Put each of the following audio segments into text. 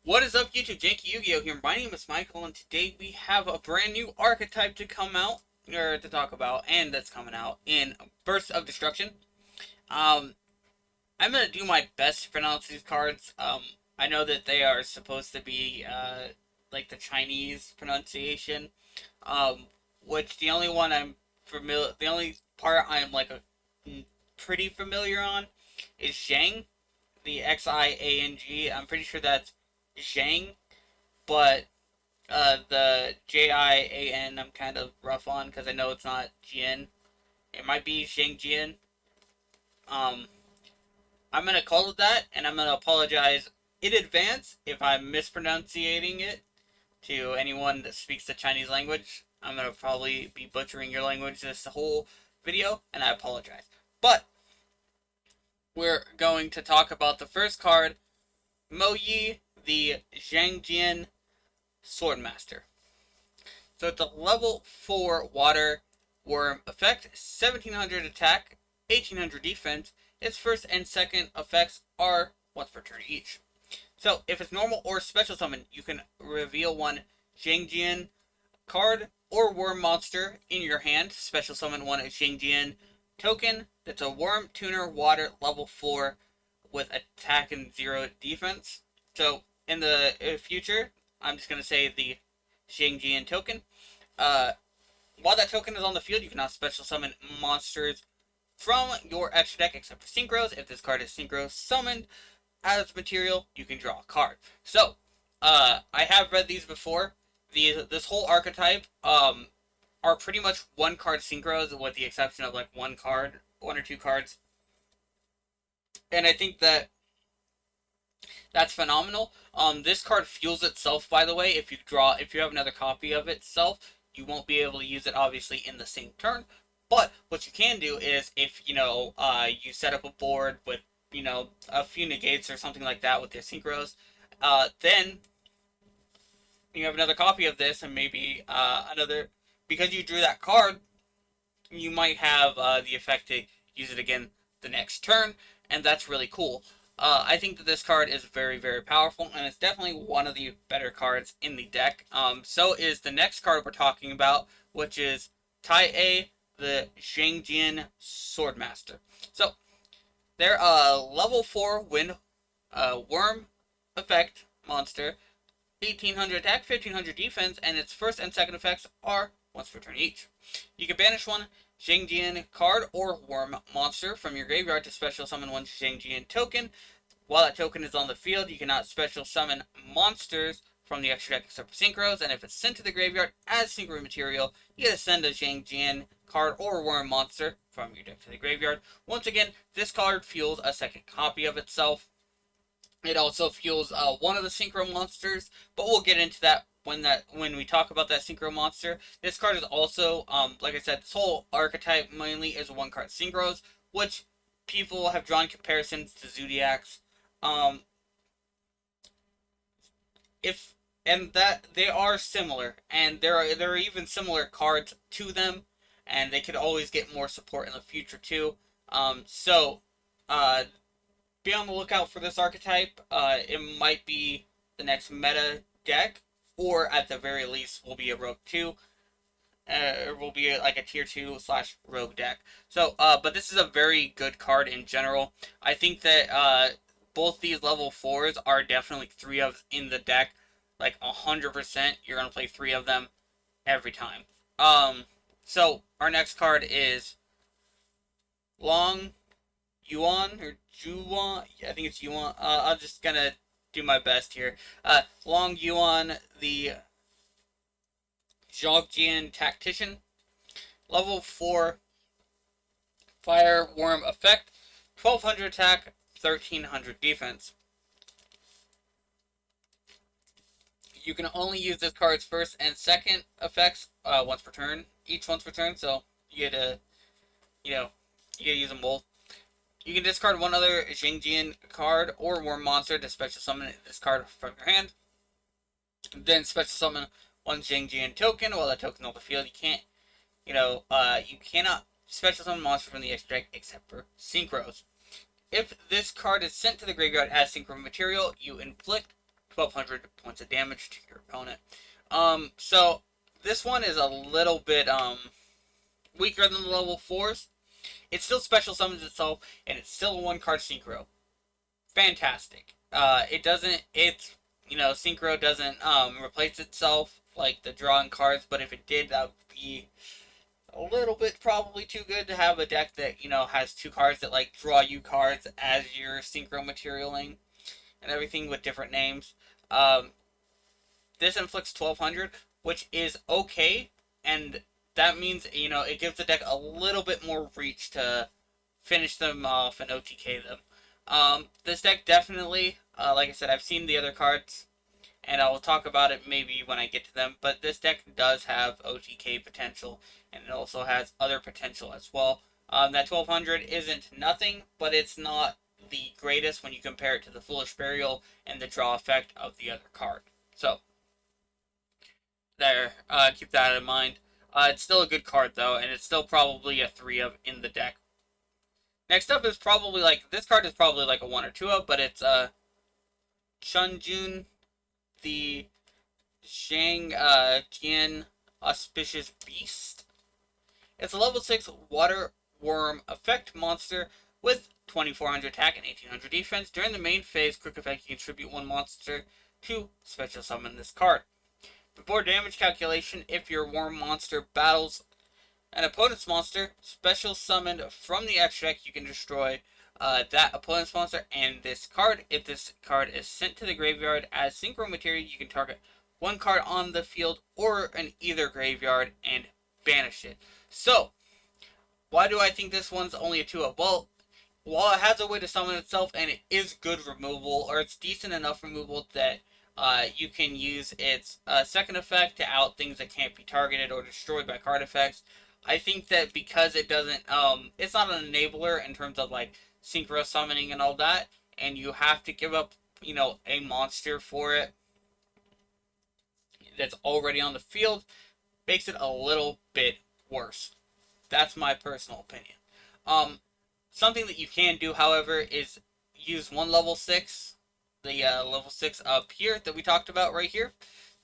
What is up, YouTube? JankyYGO here. My name is Michael, and today we have a brand new archetype to come out, or to talk about, and that's coming out in Burst of Destruction. Um, I'm gonna do my best to pronounce these cards. I know that they are supposed to be, like the Chinese pronunciation, um, which the only one the only part I'm like pretty familiar on is Zhang, the Xiang. I'm pretty sure that's Zhang, but the Jian I'm kind of rough on because I know it's not Jian. It might be Xiangjian. Um, I'm gonna call it that, and I'm gonna apologize in advance if I'm mispronouncing it to anyone that speaks the Chinese language. I'm gonna probably be butchering your language this whole video, and I apologize. But we're going to talk about the first card, Mo Yi, the Xiangjian Swordmaster. So it's a level 4 water worm effect, 1700 attack, 1800 defense. Its first and second effects are once per turn each. So if it's normal or special summon, you can reveal one Xiangjian card or worm monster in your hand. Special summon one Xiangjian token that's a worm tuner water level 4 with attack and 0 defense. So in the future, I'm just going to say the Xiangjian token. While that token is on the field, you cannot special summon monsters from your extra deck except for synchros. If this card is synchro summoned as material, you can draw a card. So, I have read these before. This whole archetype are pretty much one card synchros with the exception of like one or two cards. And I think that's phenomenal. This card fuels itself, by the way. If you have another copy of itself, you won't be able to use it obviously in the same turn. But what you can do is if you set up a board with a few negates or something like that with your synchros, then you have another copy of this and maybe another, because you drew that card, you might have the effect to use it again the next turn, and that's really cool. I think that this card is very, very powerful, and it's definitely one of the better cards in the deck. So is the next card we're talking about, which is Tai A, the Xiangjian Swordmaster. So they're a level 4 wind worm effect monster, 1800 attack, 1500 defense, and its first and second effects are once per turn each. You can banish one Xiangjian card or worm monster from your graveyard to special summon one Xiangjian token. While that token is on the field, you cannot special summon monsters from the extra deck except for synchros, and if it's sent to the graveyard as synchro material, you get to send a Xiangjian card or worm monster from your deck to the graveyard. Once again, this card fuels a second copy of itself. It also fuels one of the synchro monsters, but we'll get into that when we talk about that synchro monster. This card is also, like I said, this whole archetype mainly is one card synchros, which people have drawn comparisons to Zodiacs. If and that they are similar, and there are even similar cards to them, and they could always get more support in the future too. So be on the lookout for this archetype. It might be the next meta deck, or at the very least, will be a Rogue 2. Or will be like a tier 2 / rogue deck. So, but this is a very good card in general. I think that both these level 4s are definitely 3 of in the deck. Like 100%, you're going to play 3 of them every time. So, our next card is Long Yuan or Juan. I think it's Yuan. I'm just gonna do my best here. Long Yuan, the Xiangjian Tactician, level 4 fire worm effect, 1200 attack, 1300 defense. You can only use this card's first and second effects once per turn, so you get to, you get to use them both. You can discard one other Xiangjian card or worm monster to special summon this card from your hand. Then special summon one Xiangjian token. While that token is on the field, you cannot special summon monsters from the extra deck except for synchros. If this card is sent to the graveyard as synchro material, you inflict 1,200 points of damage to your opponent. So this one is a little bit weaker than the level 4s. It still special summons itself, and it's still a 1-card synchro. Fantastic. It doesn't, it's, synchro doesn't replace itself like the drawing cards, but if it did, that would be a little bit probably too good to have a deck that, has 2 cards that, like, draw you cards as you're synchro materialing and everything with different names. This inflicts 1,200, which is okay, and that means, it gives the deck a little bit more reach to finish them off and OTK them. This deck definitely, like I said, I've seen the other cards, and I will talk about it maybe when I get to them, but this deck does have OTK potential, and it also has other potential as well. That 1,200 isn't nothing, but it's not the greatest when you compare it to the Foolish Burial and the draw effect of the other card. So, there, keep that in mind. It's still a good card, though, and it's still probably a 3 of in the deck. Next up is probably, this card is probably like a 1 or 2 of, but it's, Chun, the Xiangjian Auspicious Beast. It's a level 6 water worm effect monster with 2,400 attack and 1,800 defense. During the main phase, quick effect, you contribute 1 monster to special summon this card. Before damage calculation, if your worm monster battles an opponent's monster, special summoned from the extract, you can destroy that opponent's monster and this card. If this card is sent to the graveyard as synchro material, you can target 1 card on the field or in either graveyard and banish it. So, why do I think this one's only a 2-of? Well, while it has a way to summon itself and it is good removal, or it's decent enough removal that you can use its second effect to out things that can't be targeted or destroyed by card effects. I think that because it doesn't, it's not an enabler in terms of like synchro summoning and all that, and you have to give up, a monster for it that's already on the field, makes it a little bit worse. That's my personal opinion. Something that you can do, however, is use 1 level 6, the level 6 up here that we talked about right here,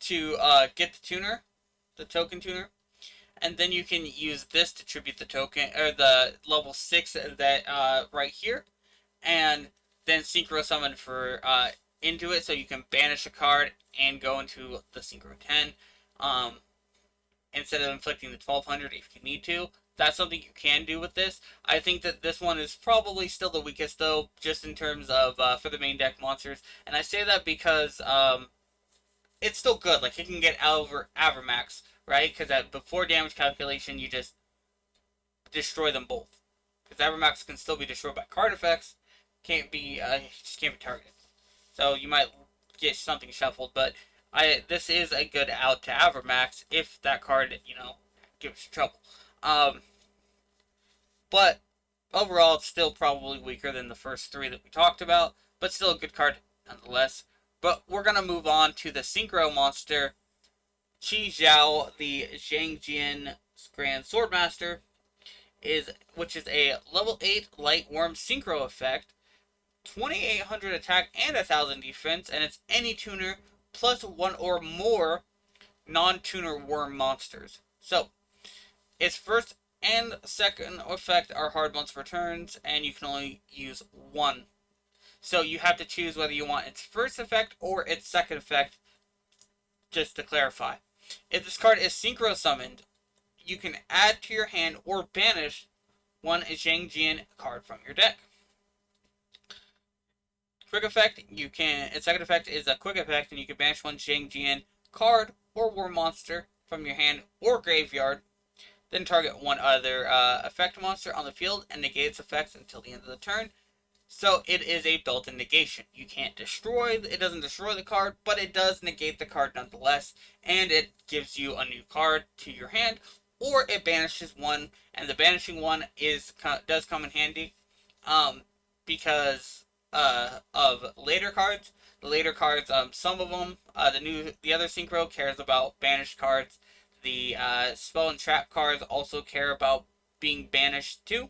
to get the tuner, the token tuner, and then you can use this to tribute the token, or the level 6 that right here, and then synchro summon for into it, so you can banish a card and go into the synchro 10, instead of inflicting the 1,200 if you need to. That's something you can do with this. I think that this one is probably still the weakest, though, just in terms of for the main deck monsters. And I say that because it's still good. Like, it can get over Avermax, right? Because before damage calculation, you just destroy them both. Because Avermax can still be destroyed by card effects. Just can't be targeted. So you might get something shuffled, but this is a good out to Avermax if that card, gives you trouble. But overall, it's still probably weaker than the first 3 that we talked about, but still a good card nonetheless. But we're going to move on to the synchro monster, Xiao, the Xiangjian Swordmaster, which is a level 8 light worm synchro effect, 2,800 attack and 1,000 defense, and it's any tuner plus 1 or more non-tuner worm monsters. So, its first and second effect are hard once per turns, and you can only use 1. So you have to choose whether you want its first effect or its second effect, just to clarify. If this card is synchro summoned, you can add to your hand or banish 1 Xiangjian card from your deck. Quick effect, its second effect is a quick effect, and you can banish 1 Xiangjian card or war monster from your hand or graveyard. Then target 1 other effect monster on the field and negate its effects until the end of the turn. So it is a built-in negation. You can't destroy, it doesn't destroy the card, but it does negate the card nonetheless, and it gives you a new card to your hand, or it banishes 1, and the banishing 1 does come in handy, because of later cards. The later cards, some of them, the other synchro cares about banished cards. The spell and trap cards also care about being banished too.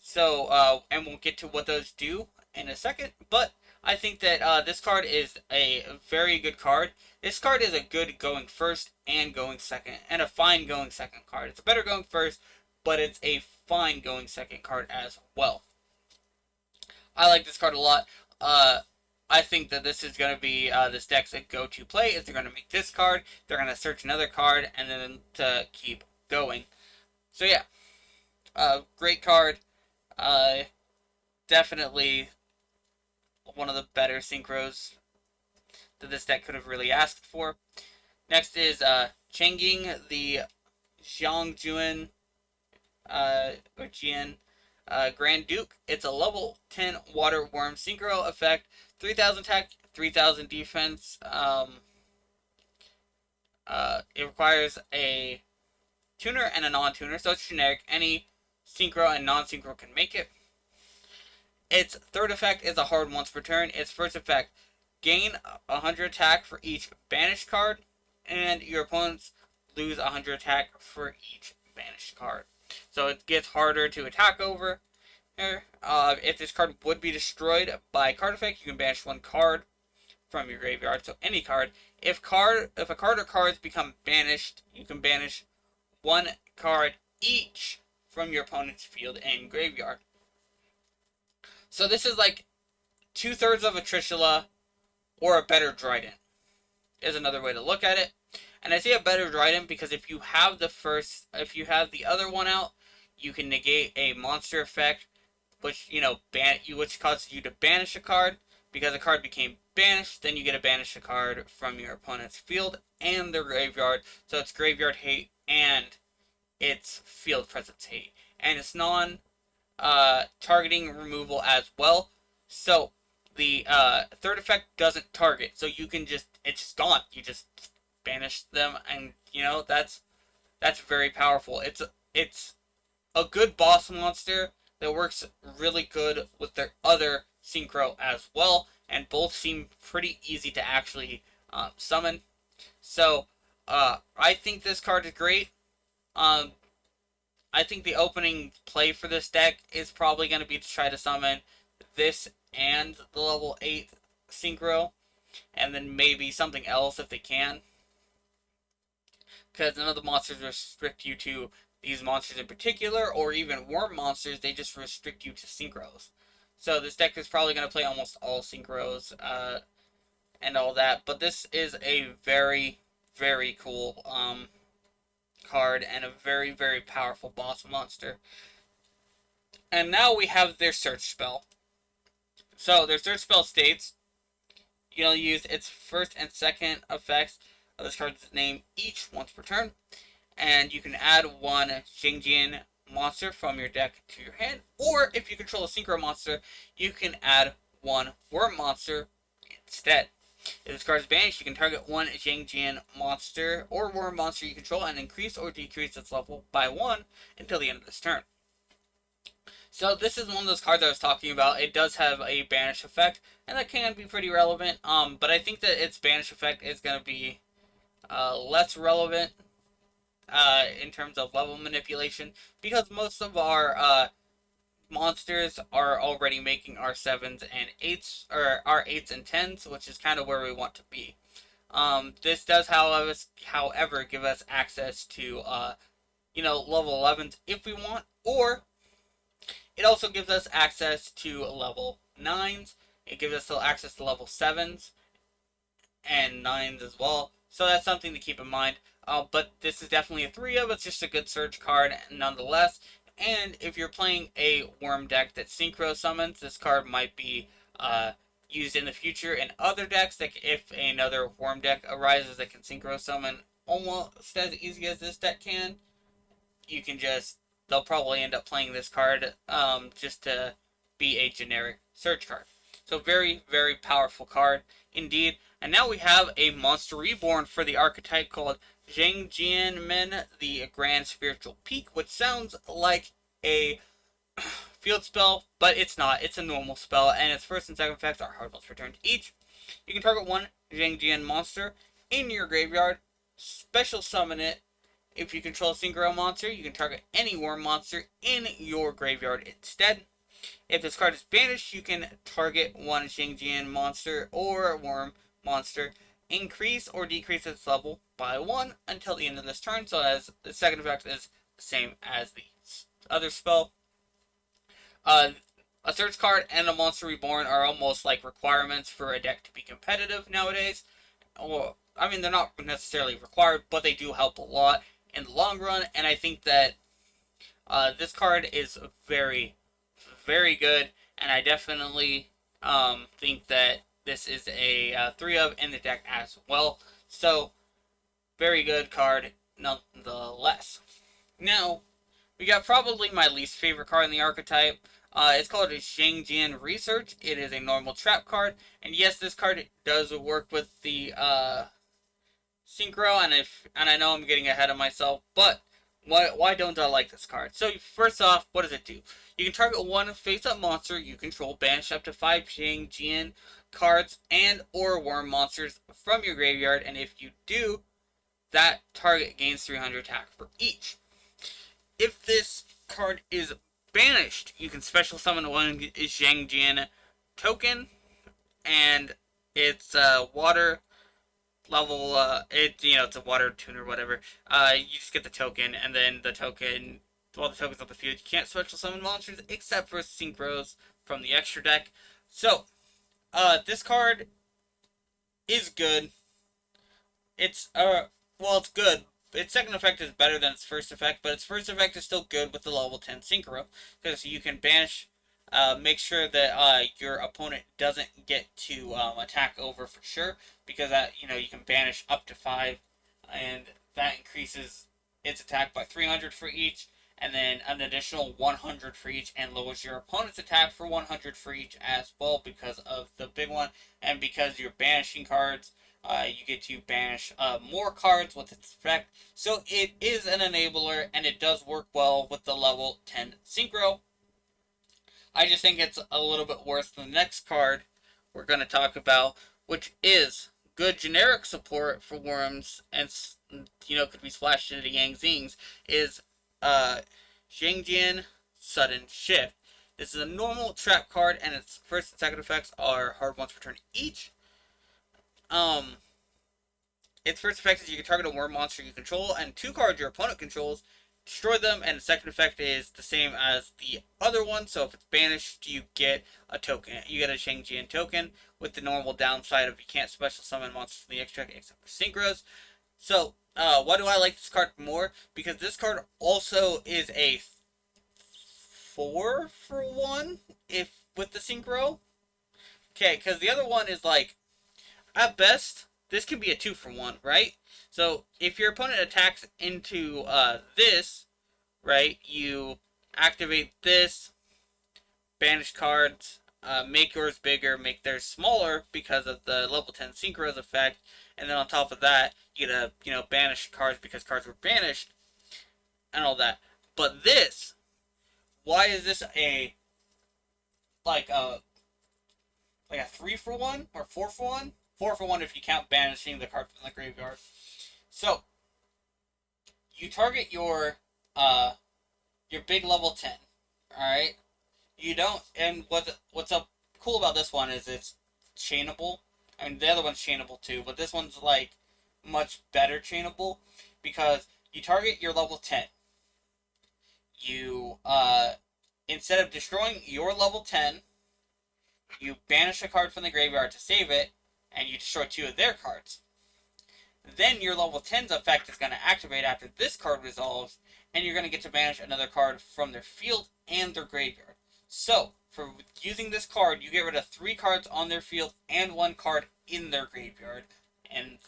So, and we'll get to what those do in a second. But I think that this card is a very good card. This card is a good going first and going second, and a fine going second card. It's a better going first, but it's a fine going second card as well. I like this card a lot. I think that this is going to be this deck's a go-to play. Is they're going to make this card, they're going to search another card, and then to keep going. So yeah, great card. Definitely one of the better synchros that this deck could have really asked for. Next is Cheng, the Xiangjian or Jian Grand Duke. It's a level 10 Water Worm Synchro effect, 3,000 attack, 3,000 defense. It requires a tuner and a non-tuner, so it's generic. Any synchro and non-synchro can make it. Its third effect is a hard once per turn. Its first effect, gain 100 attack for each banished card, and your opponents lose 100 attack for each banished card. So it gets harder to attack over. If this card would be destroyed by card effect, you can banish one card from your graveyard. So any card. If a card or cards become banished, you can banish one card each from your opponent's field and graveyard. So this is like 2/3 of a Trishula or a better Dryden is another way to look at it. And I say a better Dryden because if you have the other one out, you can negate a monster effect, which which causes you to banish a card. Because a card became banished, then you get to banish a card from your opponent's field and their graveyard. So it's graveyard hate and it's field presence hate, and it's targeting removal as well. So the third effect doesn't target, so you can it's just gone. You just banish them, and that's very powerful. It's a good boss monster that works really good with their other synchro as well, and both seem pretty easy to actually summon. So I think this card is great. I think the opening play for this deck is probably going to be to try to summon this and the level 8 synchro, and then maybe something else if they can. Because none of the monsters restrict you to these monsters in particular, or even worm monsters, they just restrict you to synchros. So this deck is probably going to play almost all synchros and all that, but this is a very, very cool card and a very, very powerful boss monster. And now we have their search spell. So their search spell states you'll use its first and second effects of this card's name each once per turn, and you can add one Xiangjian monster from your deck to your hand, or if you control a synchro monster, you can add one worm monster instead. If this card is banished, you can target one Xiangjian monster or worm monster you control and increase or decrease its level by 1 until the end of this turn. So this is one of those cards I was talking about. It does have a banish effect, and that can be pretty relevant. But I think that its banish effect is going to be less relevant in terms of level manipulation, because most of our monsters are already making our 7s and 8s, or our 8s and 10s, which is kind of where we want to be. This does, however, give us access to, level 11s if we want, or it also gives us access to level 9s. It gives us access to level 7s and 9s as well. So that's something to keep in mind. But this is definitely a 3 of. It's just a good search card nonetheless. And if you're playing a worm deck that synchro summons, this card might be used in the future in other decks. Like if another worm deck arises that can synchro summon almost as easy as this deck can, they'll probably end up playing this card just to be a generic search card. So very, very powerful card indeed. And now we have a monster reborn for the archetype called Xiangjianmen, the Grand Spiritual Peak, which sounds like a field spell, but it's not. It's a normal spell, and its first and second effects are hard once returned each. You can target one Xiangjian monster in your graveyard, special summon it. If you control a synchro monster, you can target any worm monster in your graveyard instead. If this card is banished, you can target one Xiangjian monster or worm monster, increase or decrease its level by 1 until the end of this turn, so as the second effect is the same as the other spell. A search card and a monster reborn are almost like requirements for a deck to be competitive nowadays. Or, I mean, they're not necessarily required, but they do help a lot in the long run, and I think that this card is very, very good, and I definitely think that this is a 3 of in the deck as well. So, very good card nonetheless. Now, we got probably my least favorite card in the archetype. It's called a Xiangjian Research. It is a normal trap card, and yes, this card does work with the synchro, and I know I'm getting ahead of myself, but why don't I like this card? So first off, what does it do? You can target one face-up monster you control, banish up to 5 Xiangjian cards and or worm monsters from your graveyard, and if you do, that target gains 300 attack for each. If this card is banished, you can special summon one Xiangjian token, and it's water level. It's a water tune or whatever. You just get the token, and then the token. While the token's on the field, you can't special summon monsters except for synchros from the extra deck. So, this card is good. It's it's good. Its second effect is better than its first effect, but its first effect is still good with the level 10 synchro, because you can banish, make sure that your opponent doesn't get to attack over for sure, because that you can banish up to 5, and that increases its attack by 300 for each, and then an additional 100 for each, and lowers your opponent's attack for 100 for each as well because of the big one, and because you're banishing cards. You get to banish more cards with its effect. So it is an enabler, and it does work well with the level 10 synchro. I just think it's a little bit worse than the next card we're going to talk about, which is good generic support for worms and, could be splashed into Yang Zings, is Xiangjian Sudden Shift. This is a normal trap card, and its first and second effects are hard once per turn each. Its first effect is you can target a worm monster you control and 2 cards your opponent controls, destroy them, and the second effect is the same as the other one, so if it's banished, you get a token. You get a Xiangjian token, with the normal downside of you can't special summon monsters from the extra deck except for synchros. So, why do I like this card more? Because this card also is a 4 for 1 if with the synchro. Okay, because the other one is like, at best, this could be a 2 for 1, right? So, if your opponent attacks into this, right, you activate this, banish cards, make yours bigger, make theirs smaller because of the level 10 synchros effect, and then on top of that, you get to, banish cards because cards were banished, and all that. But this, why is this like a 3 for 1 or 4 for 1? 4 for 1 if you count banishing the card from the graveyard. So, you target your big level 10, alright? You don't, and what's up cool about this one is it's chainable. I mean, the other one's chainable too, but this one's like much better chainable, because you target your level 10. You, instead of destroying your level 10, you banish a card from the graveyard to save it, and you destroy 2 of their cards. Then your level 10's effect is going to activate after this card resolves, and you're going to get to banish another card from their field and their graveyard. So, for using this card, you get rid of 3 cards on their field and 1 card in their graveyard. And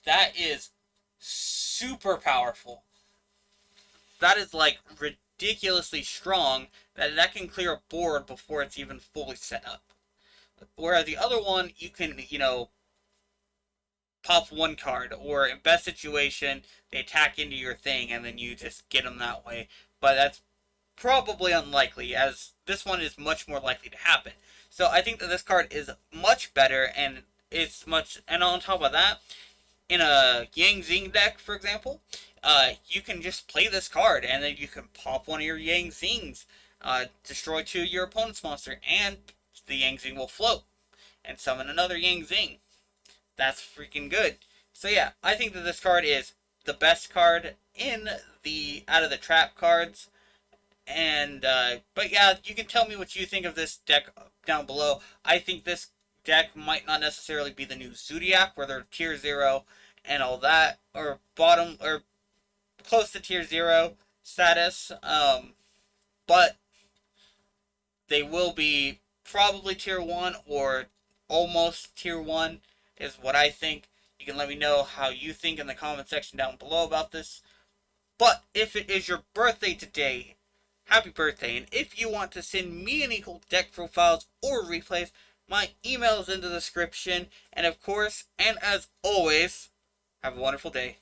that is super powerful. That is like ridiculously strong, that can clear a board before it's even fully set up. Whereas the other one, you can, pop 1 card, or in best situation, they attack into your thing, and then you just get them that way. But that's probably unlikely, as this one is much more likely to happen. So I think that this card is much better, and and on top of that, in a Yang Zing deck, for example, you can just play this card, and then you can pop one of your Yang Zings destroy 2 of your opponent's monster, and the Yang Zing will float and summon another Yang Zing. That's freaking good. So yeah, I think that this card is the best card in the out of the trap cards. And but yeah, you can tell me what you think of this deck down below. I think this deck might not necessarily be the new Zodiac, where they're tier 0 and all that, or bottom or close to tier 0 status. But they will be probably tier 1 or almost tier 1 is what I think. You can let me know how you think in the comment section down below about this. But if it is your birthday today, happy birthday. And if you want to send me any cool deck profiles or replays, my email is in the description. And of course, and as always, have a wonderful day.